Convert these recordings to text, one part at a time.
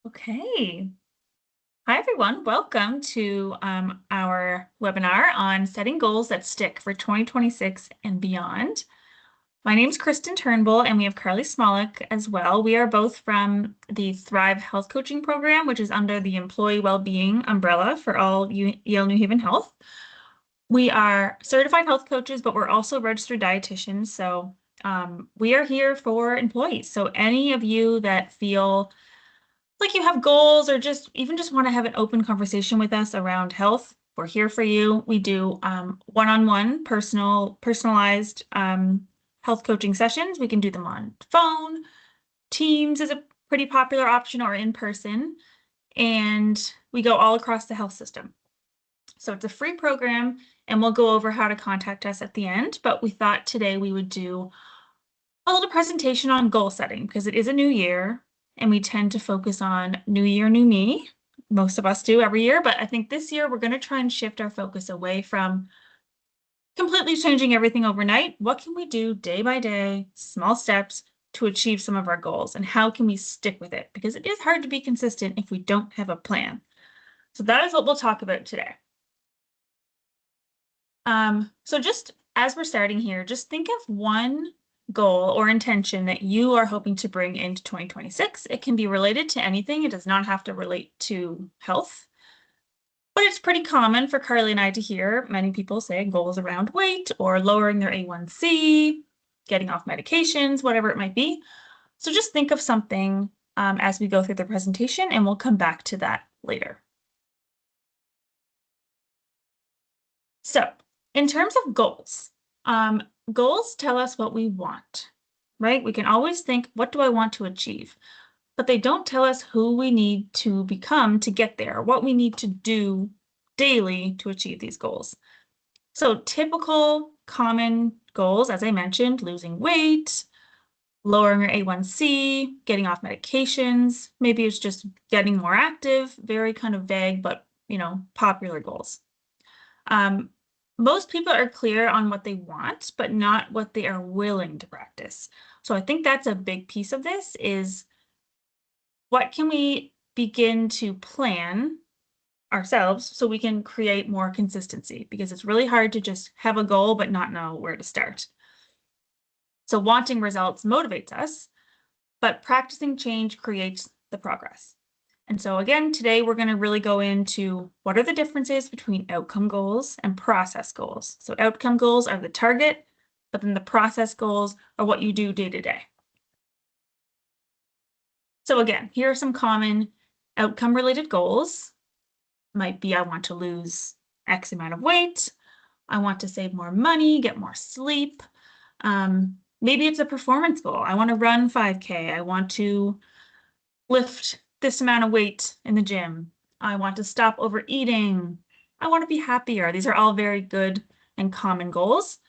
Okay. Hi, everyone. Welcome to our webinar on setting goals that stick for 2026 and beyond. My name is Kristen Turnbull, and we have Carly Smolik as well. We are both from the Thrive Health Coaching Program, which is under the Employee Wellbeing umbrella for all Yale New Haven Health. We are certified health coaches, but we're also registered dietitians. So we are here for employees. So any of you that feel like you have goals or just want to have an open conversation with us around health, we're here for you. We do one-on-one personalized health coaching sessions. We can do them on phone. Teams is a pretty popular option, or in person. And we go all across the health system. So it's a free program, and we'll go over how to contact us at the end. But we thought today we would do a little presentation on goal setting because it is a new year and we tend to focus on new year, new me. Most of us do every year, but I think this year we're going to try and shift our focus away from completely changing everything overnight. What can we do day by day, small steps to achieve some of our goals, and how can we stick with it? Because it is hard to be consistent if we don't have a plan. So that is what we'll talk about today. So just as we're starting here, just think of one goal or intention that you are hoping to bring into 2026. It can be related to anything. It does not have to relate to health. But it's pretty common for Carly and I to hear many people say goals around weight or lowering their A1C, getting off medications, whatever it might be. So just think of something as we go through the presentation, and we'll come back to that later. So in terms of goals, goals tell us what we want, right? We can always think, what do I want to achieve? But they don't tell us who we need to become to get there, what we need to do daily to achieve these goals. So typical common goals, as I mentioned, losing weight, lowering your A1C, getting off medications, maybe it's just getting more active, very kind of vague, but popular goals. Most people are clear on what they want, but not what they are willing to practice. So I think that's a big piece of this is what can we begin to plan ourselves so we can create more consistency, because it's really hard to just have a goal but not know where to start. So wanting results motivates us, but practicing change creates the progress. And so again, today we're going to really go into what are the differences between outcome goals and process goals. So outcome goals are the target, but then the process goals are what you do day to day. So again, here are some common outcome related goals. Might be I want to lose X amount of weight. I want to save more money, get more sleep. Maybe it's a performance goal. I want to run 5K. I want to lift this amount of weight in the gym. I want to stop overeating. I want to be happier. These are all very good and common goals.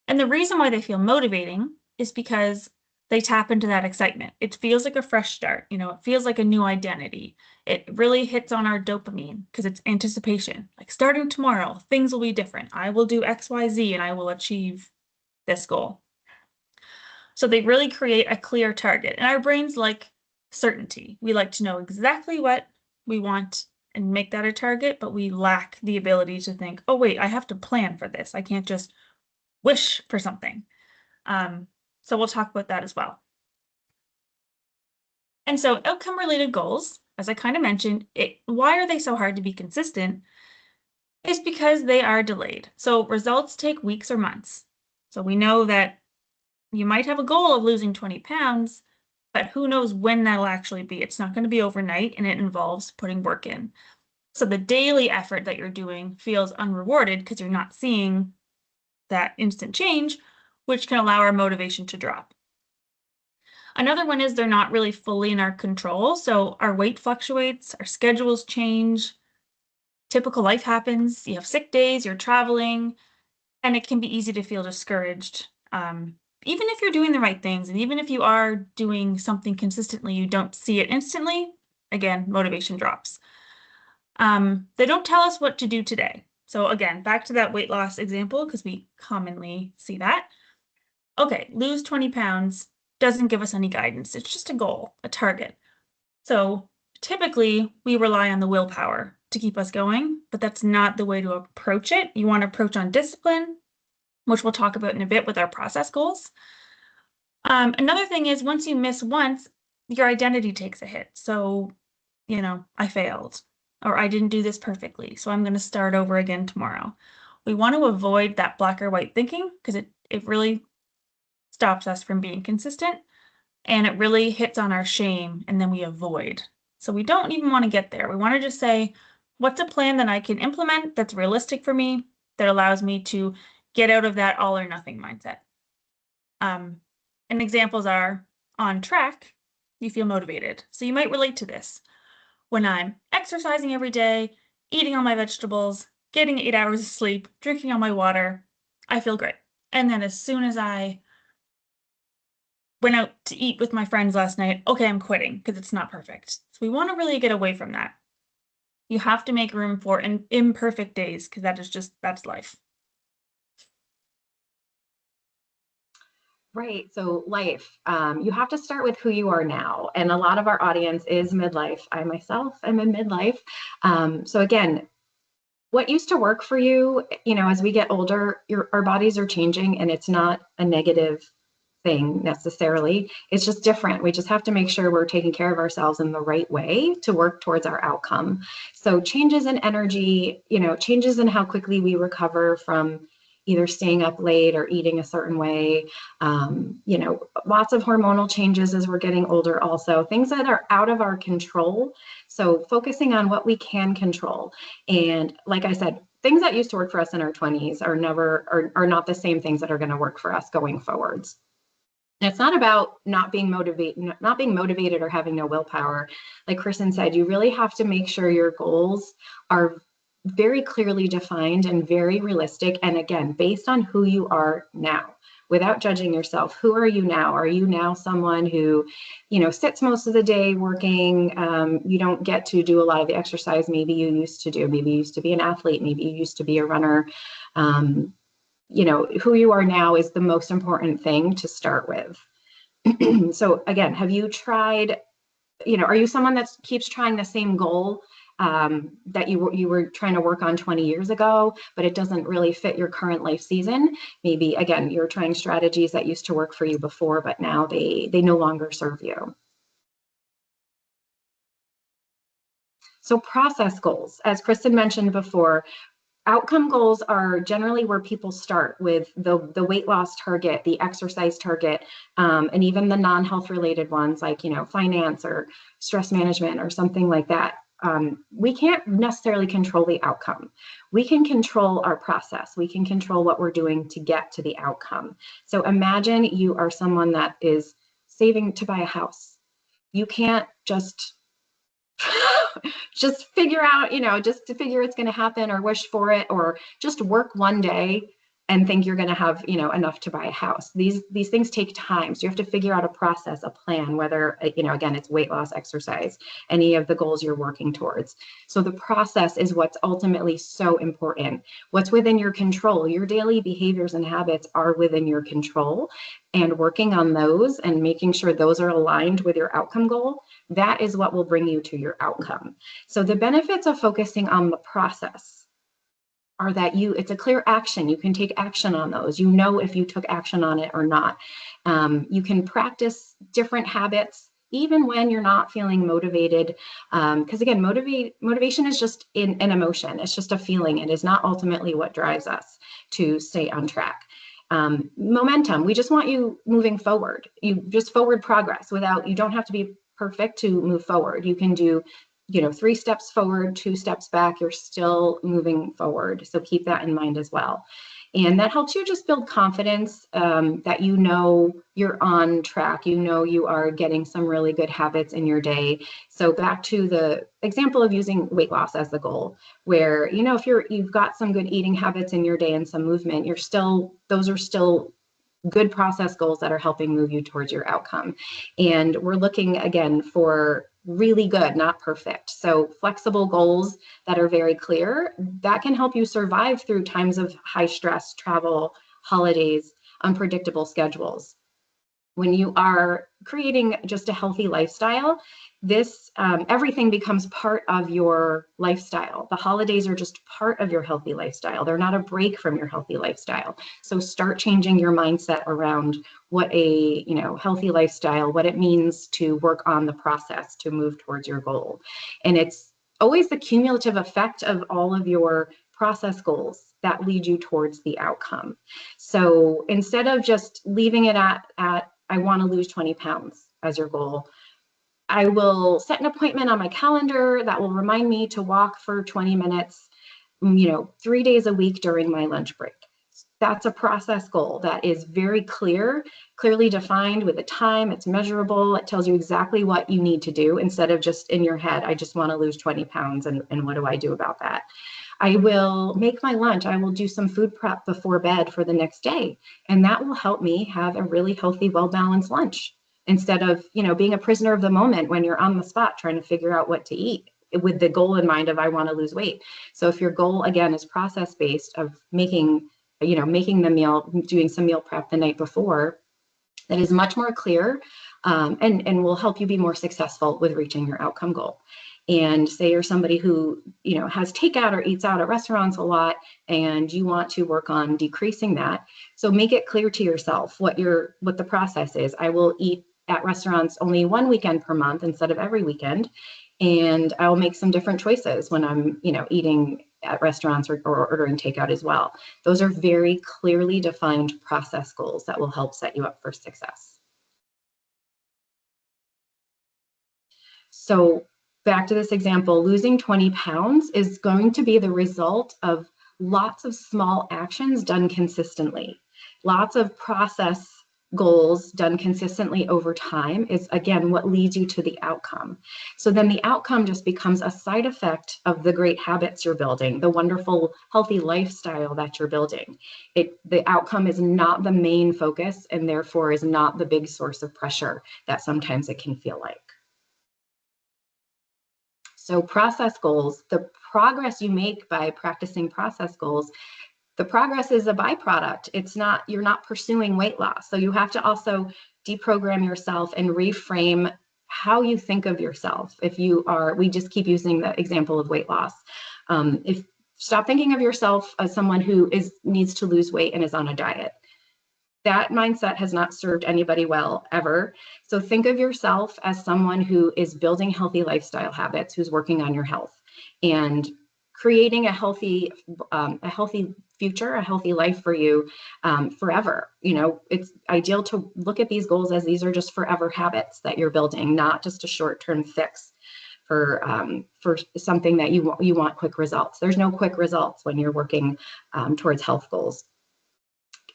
And the reason why they feel motivating is because they tap into that excitement. It feels like a fresh start. It feels like a new identity. It really hits on our dopamine because it's anticipation. Like starting tomorrow, things will be different. I will do X, Y, Z, and I will achieve this goal. So they really create a clear target. And our brains like certainty. We like to know exactly what we want and make that a target, but we lack the ability to think, oh, wait, I have to plan for this. I can't just wish for something. So we'll talk about that as well. And so outcome related goals, as I kind of mentioned, why are they so hard to be consistent? It's because they are delayed. So results take weeks or months. So we know that you might have a goal of losing 20 pounds, but who knows when that'll actually be. It's not going to be overnight, and it involves putting work in. So the daily effort that you're doing feels unrewarded because you're not seeing that instant change, which can allow our motivation to drop. Another one is they're not really fully in our control. So our weight fluctuates, our schedules change, typical life happens. You have sick days, you're traveling, and it can be easy to feel discouraged. Even if you're doing the right things, and even if you are doing something consistently, you don't see it instantly, again, motivation drops. They don't tell us what to do today. So again, back to that weight loss example, because we commonly see that. Okay, lose 20 pounds doesn't give us any guidance. It's just a goal, a target. So typically we rely on the willpower to keep us going, but that's not the way to approach it. You want to approach on discipline, which we'll talk about in a bit with our process goals. Another thing is once you miss once, your identity takes a hit. So, I failed, or I didn't do this perfectly, so I'm going to start over again tomorrow. We want to avoid that black or white thinking because it really stops us from being consistent, and it really hits on our shame, and then we avoid. So we don't even want to get there. We want to just say, what's a plan that I can implement that's realistic for me, that allows me to get out of that all or nothing mindset. And examples are on track, you feel motivated. So you might relate to this. When I'm exercising every day, eating all my vegetables, getting 8 hours of sleep, drinking all my water, I feel great. And then as soon as I went out to eat with my friends last night, okay, I'm quitting because it's not perfect. So we want to really get away from that. You have to make room for imperfect days because that's life. Right. So life, you have to start with who you are now. And a lot of our audience is midlife. I myself am in midlife. So again, what used to work for you, as we get older, our bodies are changing, and it's not a negative thing necessarily. It's just different. We just have to make sure we're taking care of ourselves in the right way to work towards our outcome. So changes in energy, changes in how quickly we recover from either staying up late or eating a certain way, lots of hormonal changes as we're getting older also, things that are out of our control. So focusing on what we can control. And like I said, things that used to work for us in our 20s are not the same things that are going to work for us going forwards. And it's not about not being motivated or having no willpower. Like Kristen said, you really have to make sure your goals are very clearly defined and very realistic. And again, based on who you are now, without judging yourself. Who are you now? Are you now someone who, sits most of the day working? You don't get to do a lot of the exercise maybe you used to do. Maybe you used to be an athlete. Maybe you used to be a runner. Who you are now is the most important thing to start with. So again, have you tried, are you someone that keeps trying the same goal that you were trying to work on 20 years ago, but it doesn't really fit your current life season? Maybe, again, you're trying strategies that used to work for you before, but now they no longer serve you. So process goals, as Kristen mentioned before, outcome goals are generally where people start with the weight loss target, the exercise target, and even the non-health related ones like, finance or stress management or something like that. We can't necessarily control the outcome. We can control our process. We can control what we're doing to get to the outcome. So imagine you are someone that is saving to buy a house. You can't just figure out, just to figure it's going to happen or wish for it, or just work one day and think you're going to have, enough to buy a house. These things take time. So you have to figure out a process, a plan, whether, again, it's weight loss, exercise, any of the goals you're working towards. So the process is what's ultimately so important. What's within your control, your daily behaviors and habits are within your control, and working on those and making sure those are aligned with your outcome goal, that is what will bring you to your outcome. So the benefits of focusing on the process are that it's a clear action. You can take action on those. If you took action on it or not. You can practice different habits even when you're not feeling motivated. Because again, motivation is just an emotion. It's just a feeling. It is not ultimately what drives us to stay on track. Momentum, we just want you moving forward. You just forward progress you don't have to be perfect to move forward. You can do 3 steps forward, 2 steps back, you're still moving forward. So keep that in mind as well. And that helps you just build confidence that you're on track, you are getting some really good habits in your day. So back to the example of using weight loss as the goal, where, if you've got some good eating habits in your day and some movement, those are still good process goals that are helping move you towards your outcome. And we're looking again for really good, not perfect. So flexible goals that are very clear, that can help you survive through times of high stress, travel, holidays, unpredictable schedules. When you are creating just a healthy lifestyle, this everything becomes part of your lifestyle. The holidays are just part of your healthy lifestyle. They're not a break from your healthy lifestyle. So start changing your mindset around what a healthy lifestyle, what it means to work on the process to move towards your goal. And it's always the cumulative effect of all of your process goals that lead you towards the outcome. So instead of just leaving it at I want to lose 20 pounds as your goal, I will set an appointment on my calendar that will remind me to walk for 20 minutes, 3 days a week during my lunch break. That's a process goal that is very clearly defined with a time. It's measurable. It tells you exactly what you need to do instead of just in your head, I just want to lose 20 pounds and what do I do about that? I will make my lunch. I will do some food prep before bed for the next day. And that will help me have a really healthy, well-balanced lunch instead of, being a prisoner of the moment when you're on the spot trying to figure out what to eat with the goal in mind of I want to lose weight. So if your goal, again, is process-based of making the meal, doing some meal prep the night before, that is much more clear and will help you be more successful with reaching your outcome goal. And say you're somebody who has takeout or eats out at restaurants a lot and you want to work on decreasing that. So make it clear to yourself what the process is. I will eat at restaurants only one weekend per month instead of every weekend. And I will make some different choices when I'm eating at restaurants or ordering takeout as well. Those are very clearly defined process goals that will help set you up for success. So back to this example, losing 20 pounds is going to be the result of lots of small actions done consistently. Lots of process goals done consistently over time is, again, what leads you to the outcome. So then the outcome just becomes a side effect of the great habits you're building, the wonderful, healthy lifestyle that you're building. The outcome is not the main focus and therefore is not the big source of pressure that sometimes it can feel like. So process goals, the progress you make by practicing process goals, the progress is a byproduct. You're not pursuing weight loss. So you have to also deprogram yourself and reframe how you think of yourself. We just keep using the example of weight loss. Stop thinking of yourself as someone who needs to lose weight and is on a diet. That mindset has not served anybody well ever. So think of yourself as someone who is building healthy lifestyle habits, who's working on your health and creating a healthy future, a healthy life for you forever. It's ideal to look at these goals as these are just forever habits that you're building, not just a short-term fix for something that you want quick results. There's no quick results when you're working towards health goals.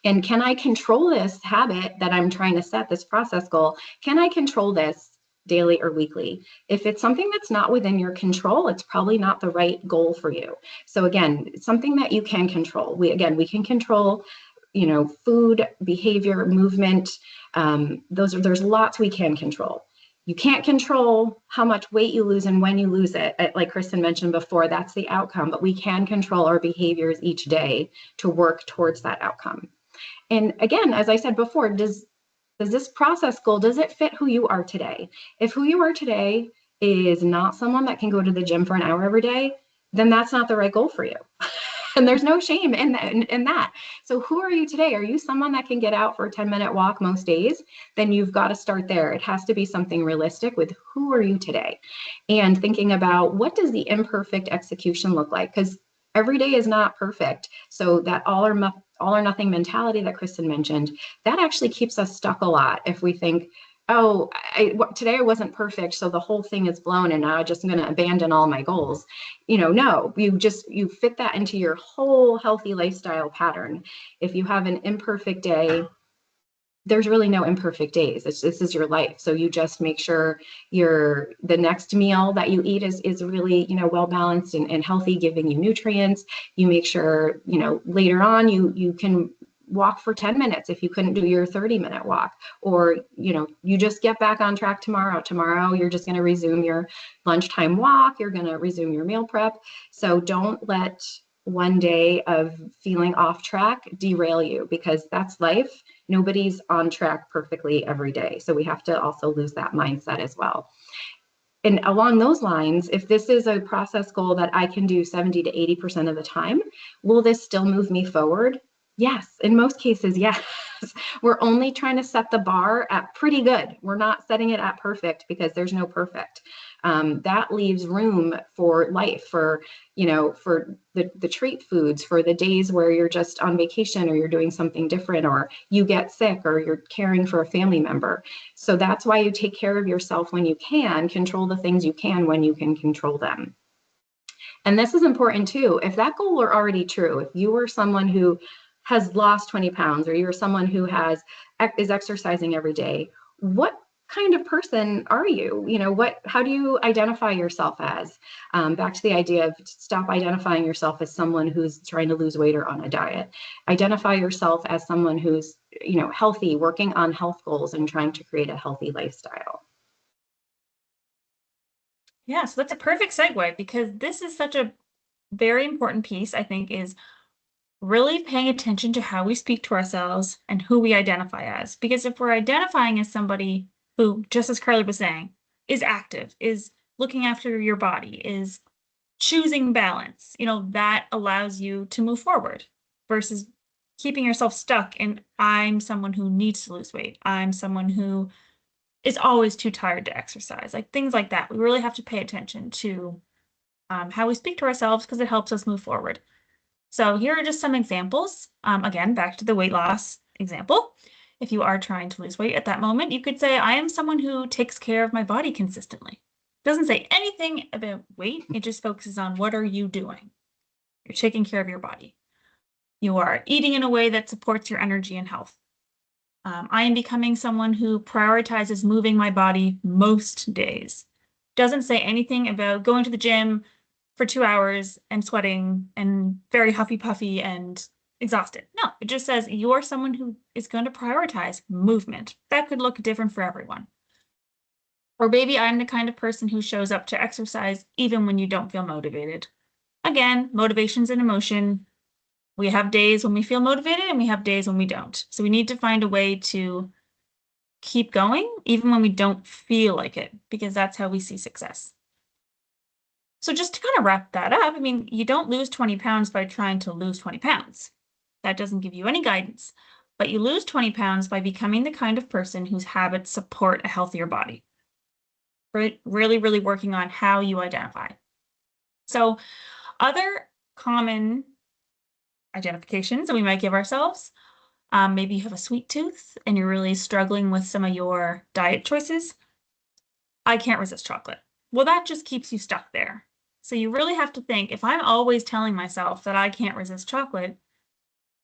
And can I control this habit that I'm trying to set, this process goal? Can I control this daily or weekly? If it's something that's not within your control, it's probably not the right goal for you. So again, it's something that you can control. We can control, food, behavior, movement. There's lots we can control. You can't control how much weight you lose and when you lose it. Like Kristen mentioned before, that's the outcome, but we can control our behaviors each day to work towards that outcome. And again, as I said before, does this process goal, does it fit who you are today? If who you are today is not someone that can go to the gym for an hour every day, then that's not the right goal for you. And there's no shame in that. So who are you today? Are you someone that can get out for a 10-minute walk most days? Then you've got to start there. It has to be something realistic with who are you today? And thinking about what does the imperfect execution look like? Because every day is not perfect. So that all or nothing mentality that Kristen mentioned, that actually keeps us stuck a lot. If we think, oh, today I wasn't perfect, so the whole thing is blown and now I'm just going to abandon all my goals. No, you fit that into your whole healthy lifestyle pattern. If you have an imperfect day, there's really no imperfect days. This is your life. So you just make sure the next meal that you eat is really, well balanced and healthy, giving you nutrients. You make sure, later on you can walk for 10 minutes if you couldn't do your 30-minute walk, or, you just get back on track tomorrow. Tomorrow, you're just going to resume your lunchtime walk. You're going to resume your meal prep. So don't let one day of feeling off track derail you, because that's life. Nobody's on track perfectly every day. So we have to also lose that mindset as well. And along those lines, if this is a process goal that I can do 70 to 80% of the time, will this still move me forward? Yes, in most cases, yes. We're only trying to set the bar at pretty good. We're not setting it at perfect, because there's no perfect. That leaves room for life, for, for the treat foods, for the days where you're just on vacation, or you're doing something different, or you get sick, or you're caring for a family member. So that's why you take care of yourself when you can, control the things you can when you can control them. And this is important too. If that goal were already true, if you were someone who has lost 20 pounds, or you're someone who is exercising every day, what kind of person are you? How do you identify yourself as? Back to the idea of stop identifying yourself as someone who's trying to lose weight or on a diet. Identify yourself as someone who's, healthy, working on health goals and trying to create a healthy lifestyle. Yeah, so that's a perfect segue, because this is such a very important piece, I think, is really paying attention to how we speak to ourselves and who we identify as. Because if we're identifying as somebody who, just as Carly was saying, is active, is looking after your body, is choosing balance, that allows you to move forward versus keeping yourself stuck in, I'm someone who needs to lose weight. I'm someone who is always too tired to exercise, like things like that. We really have to pay attention to how we speak to ourselves, because it helps us move forward. So here are just some examples. Again, back to the weight loss example. If you are trying to lose weight at that moment, you could say, I am someone who takes care of my body consistently. It doesn't say anything about weight. It just focuses on, what are you doing? You're taking care of your body. You are eating in a way that supports your energy and health. I am becoming someone who prioritizes moving my body most days. Doesn't say anything about going to the gym for 2 hours and sweating and very huffy puffy and exhausted. No, it just says you're someone who is going to prioritize movement. That could look different for everyone. Or maybe I'm the kind of person who shows up to exercise even when you don't feel motivated. Again, motivation's an emotion. We have days when we feel motivated and we have days when we don't. So we need to find a way to keep going even when we don't feel like it, because that's how we see success. So just to kind of wrap that up, I mean, you don't lose 20 pounds by trying to lose 20 pounds. That doesn't give you any guidance. But you lose 20 pounds by becoming the kind of person whose habits support a healthier body. Really, really working on how you identify. So other common identifications that we might give ourselves, maybe you have a sweet tooth and you're really struggling with some of your diet choices. I can't resist chocolate. Well, that just keeps you stuck there. So you really have to think, if I'm always telling myself that I can't resist chocolate,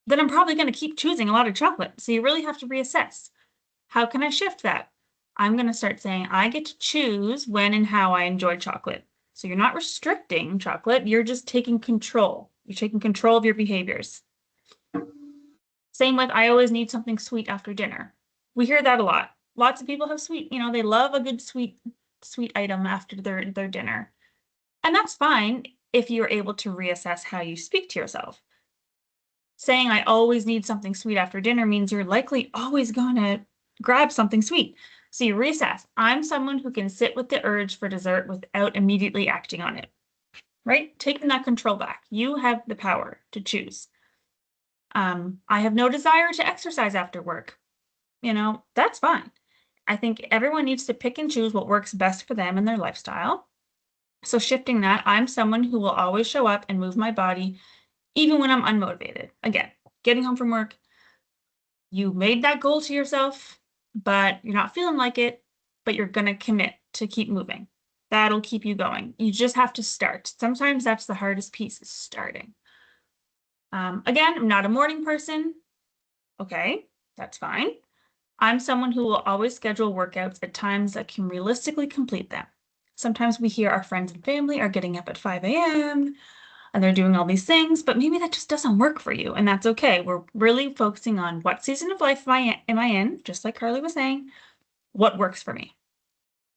then I'm probably going to keep choosing a lot of chocolate. So you really have to reassess. How can I shift that? I'm going to start saying, I get to choose when and how I enjoy chocolate. So you're not restricting chocolate, you're just taking control. You're taking control of your behaviors. Same with, I always need something sweet after dinner. We hear that a lot. Lots of people have sweet, they love a good sweet item after their dinner. And that's fine if you're able to reassess how you speak to yourself. Saying I always need something sweet after dinner means you're likely always going to grab something sweet. So you reassess. I'm someone who can sit with the urge for dessert without immediately acting on it, right? Taking that control back. You have the power to choose. I have no desire to exercise after work. That's fine. I think everyone needs to pick and choose what works best for them and their lifestyle. So shifting that, I'm someone who will always show up and move my body, even when I'm unmotivated. Again, getting home from work, you made that goal to yourself, but you're not feeling like it, but you're going to commit to keep moving. That'll keep you going. You just have to start. Sometimes that's the hardest piece, is starting. Again, I'm not a morning person. Okay, that's fine. I'm someone who will always schedule workouts at times that can realistically complete them. Sometimes we hear our friends and family are getting up at 5 a.m. and they're doing all these things, but maybe that just doesn't work for you, and that's okay. We're really focusing on, what season of life am I in, just like Carly was saying, what works for me.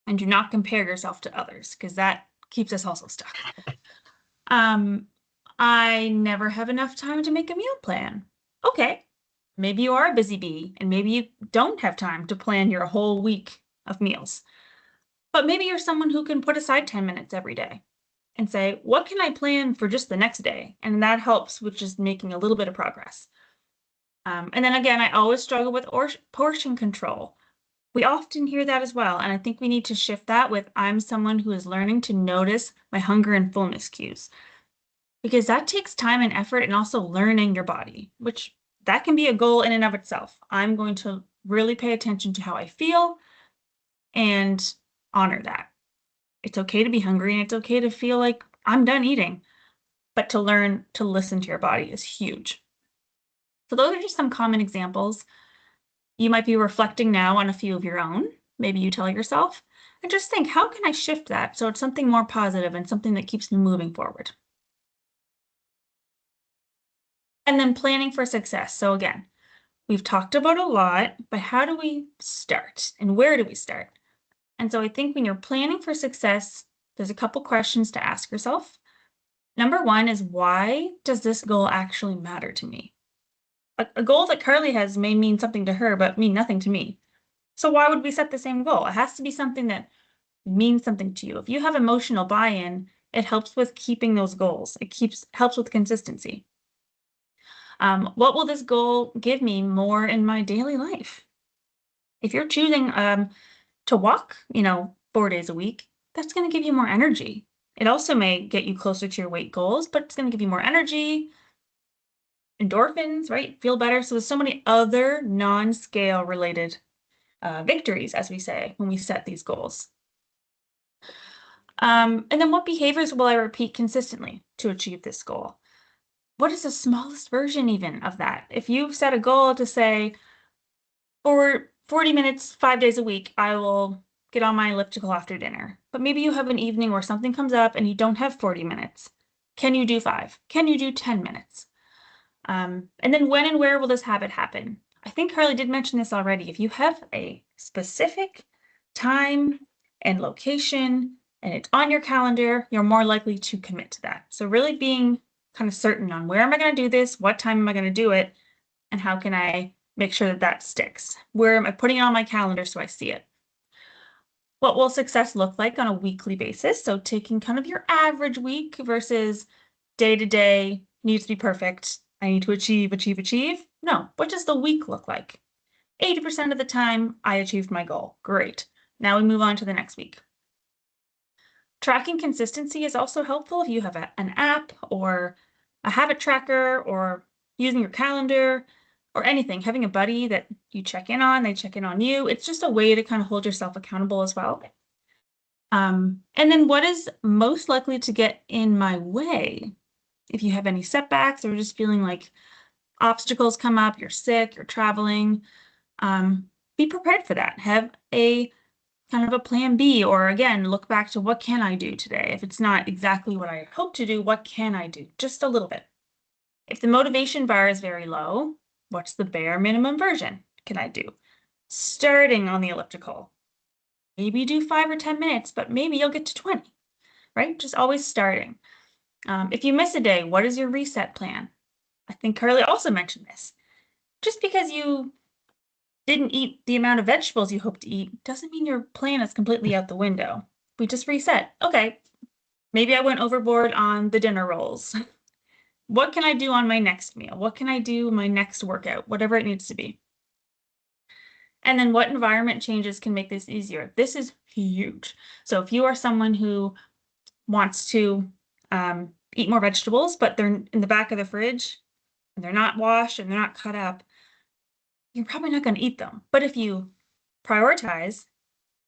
And do not compare yourself to others, because that keeps us also stuck. I never have enough time to make a meal plan. Okay, maybe you are a busy bee and maybe you don't have time to plan your whole week of meals. But maybe you're someone who can put aside 10 minutes every day and say, what can I plan for just the next day? And that helps with just making a little bit of progress. And then again, I always struggle with portion control. We often hear that as well. And I think we need to shift that with I'm someone who is learning to notice my hunger and fullness cues because that takes time and effort and also learning your body, which that can be a goal in and of itself. I'm going to really pay attention to how I feel and honor that. It's okay to be hungry and it's okay to feel like I'm done eating, but to learn to listen to your body is huge. So those are just some common examples. You might be reflecting now on a few of your own. Maybe you tell yourself, and just think, how can I shift that so it's something more positive and something that keeps me moving forward? And then planning for success. So again, we've talked about a lot, but how do we start and where do we start? And so I think when you're planning for success, there's a couple questions to ask yourself. Number one is, why does this goal actually matter to me? A goal that Carly has may mean something to her, but mean nothing to me. So why would we set the same goal? It has to be something that means something to you. If you have emotional buy-in, it helps with keeping those goals. It helps with consistency. What will this goal give me more in my daily life? If you're choosing to walk, 4 days a week, that's going to give you more energy. It also may get you closer to your weight goals, but it's going to give you more energy, endorphins, right? Feel better. So there's so many other non-scale related victories, as we say, when we set these goals. And then what behaviors will I repeat consistently to achieve this goal? What is the smallest version even of that? If you've set a goal to say, for 40 minutes, 5 days a week, I will get on my elliptical after dinner. But maybe you have an evening where something comes up and you don't have 40 minutes. Can you do 5? Can you do 10 minutes? And then when and where will this habit happen? I think Carly did mention this already. If you have a specific time and location and it's on your calendar, you're more likely to commit to that. So really being kind of certain on where am I going to do this? What time am I going to do it? And how can I make sure that that sticks? Where am I putting it on my calendar so I see it? What will success look like on a weekly basis? So taking kind of your average week versus day to day needs to be perfect. I need to achieve, achieve, achieve. No, what does the week look like? 80% of the time, I achieved my goal. Great. Now we move on to the next week. Tracking consistency is also helpful if you have an app or a habit tracker or using your calendar or anything, having a buddy that you check in on, they check in on you. It's just a way to kind of hold yourself accountable as well. And then what is most likely to get in my way? If you have any setbacks or just feeling like obstacles come up, you're sick, you're traveling, be prepared for that. Have a kind of a plan B, or again, look back to what can I do today? If it's not exactly what I hope to do, what can I do? Just a little bit. If the motivation bar is very low, what's the bare minimum version can I do? Starting on the elliptical. Maybe do 5 or 10 minutes, but maybe you'll get to 20, right? Just always starting. If you miss a day, what is your reset plan? I think Carly also mentioned this. Just because you didn't eat the amount of vegetables you hope to eat doesn't mean your plan is completely out the window. We just reset. Okay, maybe I went overboard on the dinner rolls. What can I do on my next meal? What can I do my next workout? Whatever it needs to be. And then what environment changes can make this easier? This is huge. So if you are someone who wants to eat more vegetables, but they're in the back of the fridge and they're not washed and they're not cut up, you're probably not going to eat them. But if you prioritize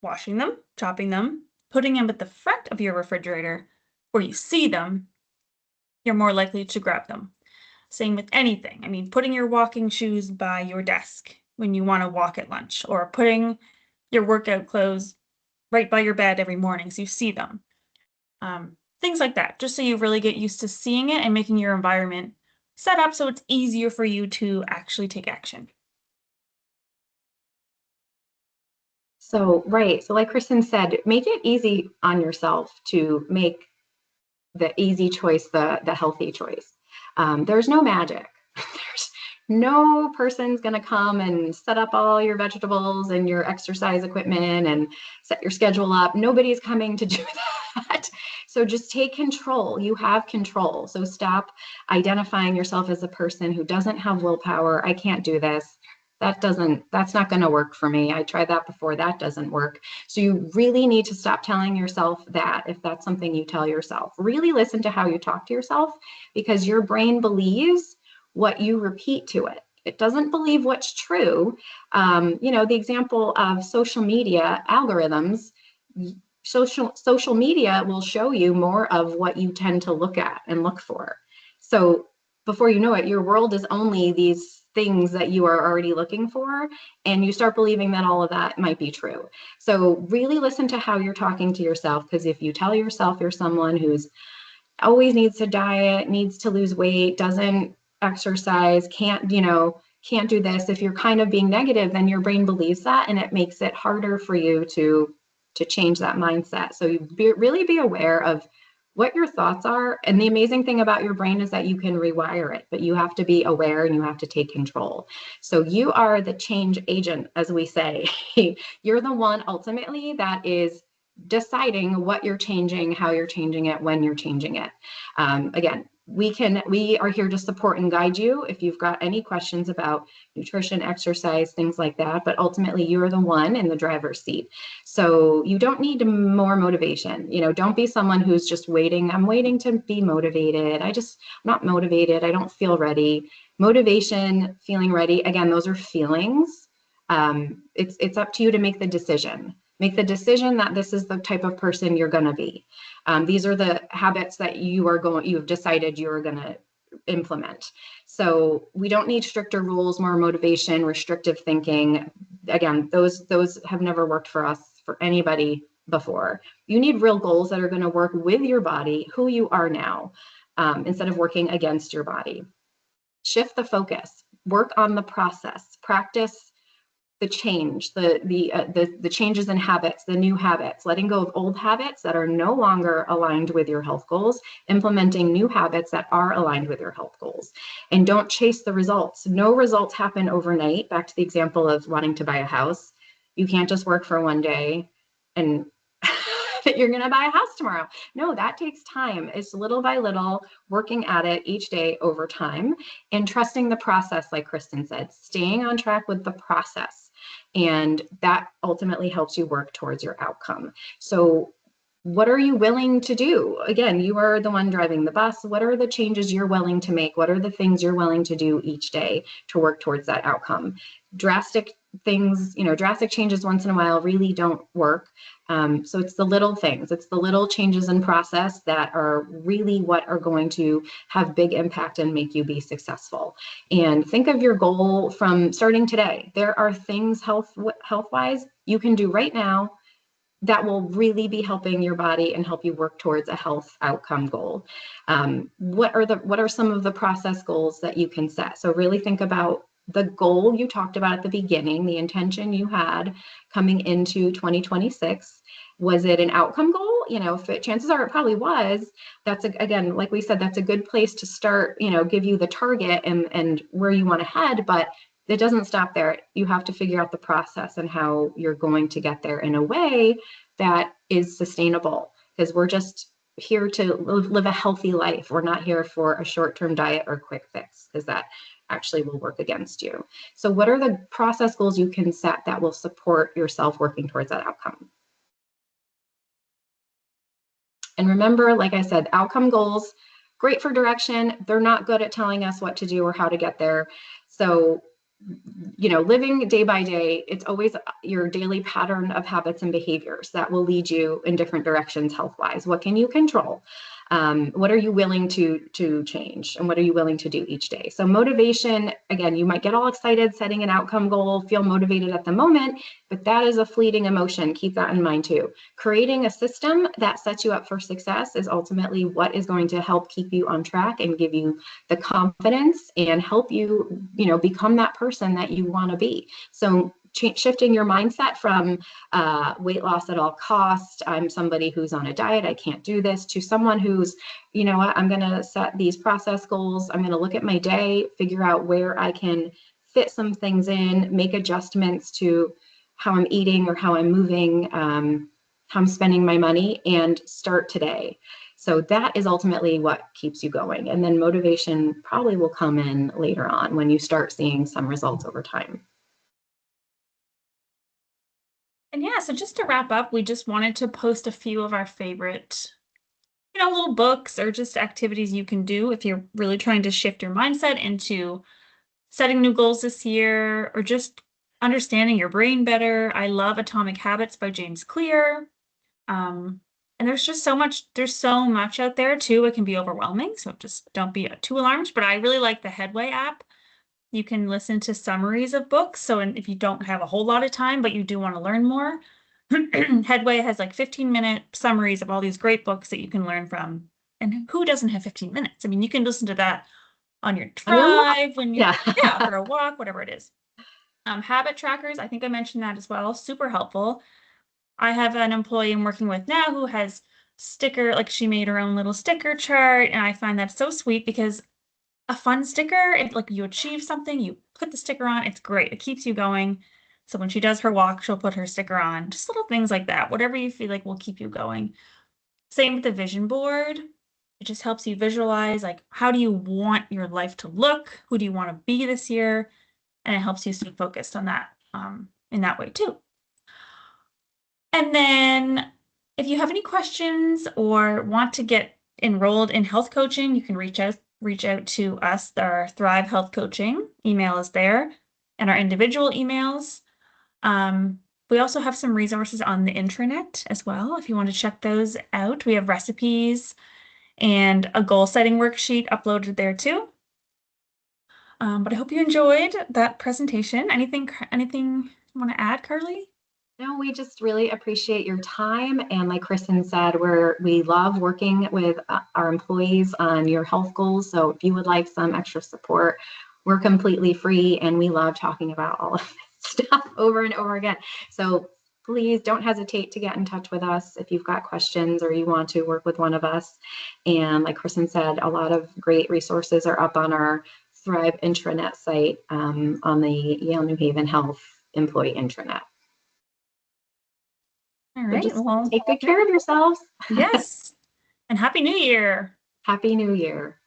washing them, chopping them, putting them at the front of your refrigerator where you see them, you're more likely to grab them. Same with anything. I mean, putting your walking shoes by your desk when you want to walk at lunch, or putting your workout clothes right by your bed every morning so you see them. Things like that, just so you really get used to seeing it and making your environment set up so it's easier for you to actually take action. So, right. So, like Kristen said, make it easy on yourself to make easy choice, the healthy choice. There's no magic. There's no person's going to come and set up all your vegetables and your exercise equipment and set your schedule up. Nobody's coming to do that. So just take control. You have control. So stop identifying yourself as a person who doesn't have willpower. I can't do this. That's not going to work for me. I tried that before. That doesn't work. So you really need to stop telling yourself that, if that's something you tell yourself. Really listen to how you talk to yourself, because your brain believes what you repeat to it. It doesn't believe what's true. The example of social media algorithms, social media will show you more of what you tend to look at and look for. So before you know it, your world is only these things that you are already looking for, and you start believing that all of that might be true. So really listen to how you're talking to yourself, because if you tell yourself you're someone who's always needs to diet, needs to lose weight, doesn't exercise, can't do this, if you're kind of being negative, then your brain believes that, and it makes it harder for you to change that mindset. So you really be aware of what your thoughts are. And the amazing thing about your brain is that you can rewire it, but you have to be aware and you have to take control. So you are the change agent, as we say. You're the one ultimately that is deciding what you're changing, how you're changing it, when you're changing it. Again, we are here to support and guide you if you've got any questions about nutrition, exercise, things like that. But ultimately, you're the one in the driver's seat. So you don't need more motivation. Don't be someone who's just waiting. I'm waiting to be motivated. I'm not motivated. I don't feel ready. Motivation, feeling ready. Again, those are feelings. It's up to you to make the decision. Make the decision that this is the type of person you're going to be. These are the habits that you've decided you're going to implement. So we don't need stricter rules, more motivation, restrictive thinking. Again, those have never worked for us, for anybody before. You need real goals that are going to work with your body, who you are now, instead of working against your body. Shift the focus, work on the process, practice the change, the changes in habits, the new habits, letting go of old habits that are no longer aligned with your health goals, implementing new habits that are aligned with your health goals. And don't chase the results. No results happen overnight. Back to the example of wanting to buy a house. You can't just work for one day and that you're going to buy a house tomorrow. No, that takes time. It's little by little, working at it each day over time, and trusting the process, like Kristen said, staying on track with the process. And that ultimately helps you work towards your outcome. So what are you willing to do? Again, you are the one driving the bus. What are the changes you're willing to make? What are the things you're willing to do each day to work towards that outcome? Drastic things, drastic changes once in a while really don't work. So it's the little things, it's the little changes in process that are really what are going to have big impact and make you be successful. And think of your goal from starting today. There are things health-wise you can do right now that will really be helping your body and help you work towards a health outcome goal. What are some of the process goals that you can set? So really think about the goal you talked about at the beginning, the intention you had coming into 2026. Was it an outcome goal? Chances are it probably was. Again, like we said, that's a good place to start, give you the target and where you want to head, but it doesn't stop there. You have to figure out the process and how you're going to get there in a way that is sustainable, because we're just here to live a healthy life. We're not here for a short-term diet or quick fix, because that actually will work against you. So what are the process goals you can set that will support yourself working towards that outcome? And remember, like I said, outcome goals, great for direction. They're not good at telling us what to do or how to get there. So, living day by day, it's always your daily pattern of habits and behaviors that will lead you in different directions health-wise. What can you control? What are you willing to change, and what are you willing to do each day? So motivation, again, you might get all excited setting an outcome goal, feel motivated at the moment, but that is a fleeting emotion. Keep that in mind too. Creating a system that sets you up for success is ultimately what is going to help keep you on track and give you the confidence and help you, become that person that you want to be. So shifting your mindset from weight loss at all costs, I'm somebody who's on a diet, I can't do this, to someone who's, you know what, I'm going to set these process goals. I'm going to look at my day, figure out where I can fit some things in, make adjustments to how I'm eating or how I'm moving, how I'm spending my money, and start today. So that is ultimately what keeps you going. And then motivation probably will come in later on when you start seeing some results over time. And yeah, so just to wrap up, we just wanted to post a few of our favorite, little books or just activities you can do if you're really trying to shift your mindset into setting new goals this year or just understanding your brain better. I love Atomic Habits by James Clear. And there's so much out there too. It can be overwhelming, so just don't be too alarmed. But I really like the Headway app. You can listen to summaries of books. So if you don't have a whole lot of time, but you do want to learn more, Headway has like 15-minute summaries of all these great books that you can learn from. And who doesn't have 15 minutes? I mean, you can listen to that on your On your walk. drive, Yeah. yeah, for a walk, whatever it is. Habit trackers, I think I mentioned that as well. Super helpful. I have an employee I'm working with now who has like she made her own little sticker chart, and I find that so sweet because a fun sticker, if like you achieve something, you put the sticker on, it's great. It keeps you going. So when she does her walk, she'll put her sticker on. Just little things like that. Whatever you feel like will keep you going. Same with the vision board. It just helps you visualize like how do you want your life to look? Who do you want to be this year? And it helps you stay focused on that in that way too. And then if you have any questions or want to get enrolled in health coaching, you can reach out to us. Our Thrive Health Coaching email is there and our individual emails. We also have some resources on the intranet as well. If you want to check those out, we have recipes and a goal setting worksheet uploaded there too. But I hope you enjoyed that presentation. Anything you want to add, Carly? No, we just really appreciate your time. And like Kristen said, we love working with our employees on your health goals. So if you would like some extra support, we're completely free and we love talking about all of this stuff over and over again. So please don't hesitate to get in touch with us if you've got questions or you want to work with one of us. And like Kristen said, a lot of great resources are up on our Thrive intranet site on the Yale New Haven Health employee intranet. All So right. just Well, take good care of yourselves. yes. And Happy New Year. Happy New Year.